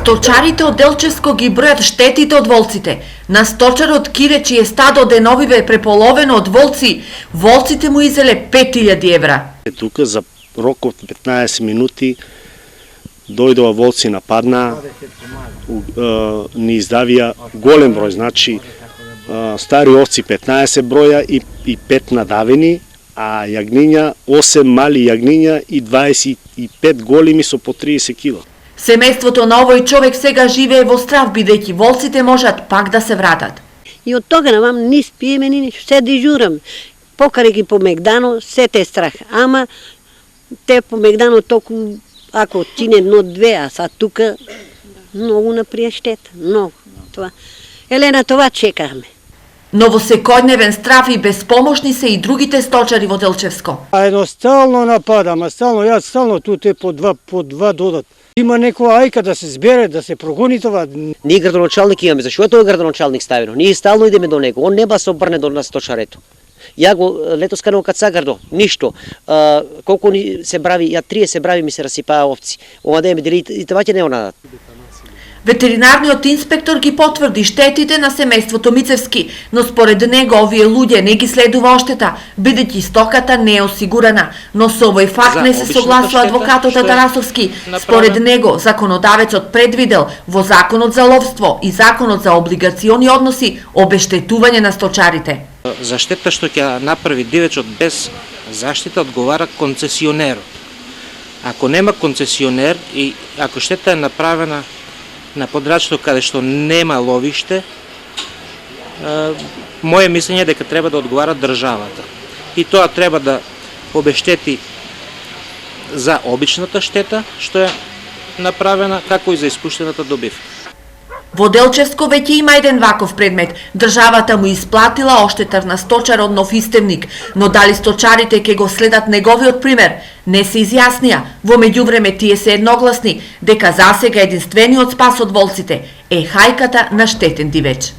Сточарите од Делчевско ги бројат штетите од волците. На сточарот Кире, чие стадо деновиве е преполовено од волци, волците му изеле 5000 евра. Тука за рок од 15 минути дојдова волци нападна, ни издавија голем број, значи стари овци 15 броја и 5 надавени, а јагниња 8 мали јагниња и 25 големи со по 30 кг. Семејството на овој човек сега живее во страв, бидејќи волците можат пак да се вратат. И од тога навам ни спиеме, ни се дежурам. Покаре ги по Мегдано, се те страх. Ама те по Мегдано толку, ако чине едно-две, а са тука многу наприја штета, многу. Това. Елена, това чекаме. Но во секојдневен страв и безпомошни се и другите сточари во Делчевско. Едностално нападам, јас стално туте по два додат. Има некоја ајка да се збере, да се прогони това. Ние градоначалник имаме, зашто е тој градоначалник ставено? Ние стално идеме до него, он не ба се обрне до нас сточарето. Ја го летос канал кад Сагардо, ништо. Колку ни се брави, ја 30 брави ми се расипаа овци. Ова да дели и това ќе не онадат. Ветеринарниот инспектор ги потврди штетите на семејството Мицевски, но според него овие луѓе не ги следува оштета, бидејќи стоката не е осигурана. Но со овој факт не се согласува адвокатот Атарасовски. Според него, законодавецот предвидел во Законот за ловство и Законот за облигациони односи обештетување на сточарите. За штета што ќе направи дивечот без заштита одговара концесионерот. Ако нема концесионер и ако штета е направена на подрачето каде што нема ловиште, моје мислење е дека треба да одговара државата. И тоа треба да обештети за обичната штета што е направена, како и за испуштената добивка. Во Делчевско веќе има еден ваков предмет. Државата му исплатила оштетар на сточар од Нов Истемник, но дали сточарите ќе го следат неговиот пример, не се изјаснија. Во меѓувреме тие се едногласни дека засега единствениот спас од волците е хајката на штетен дивеч.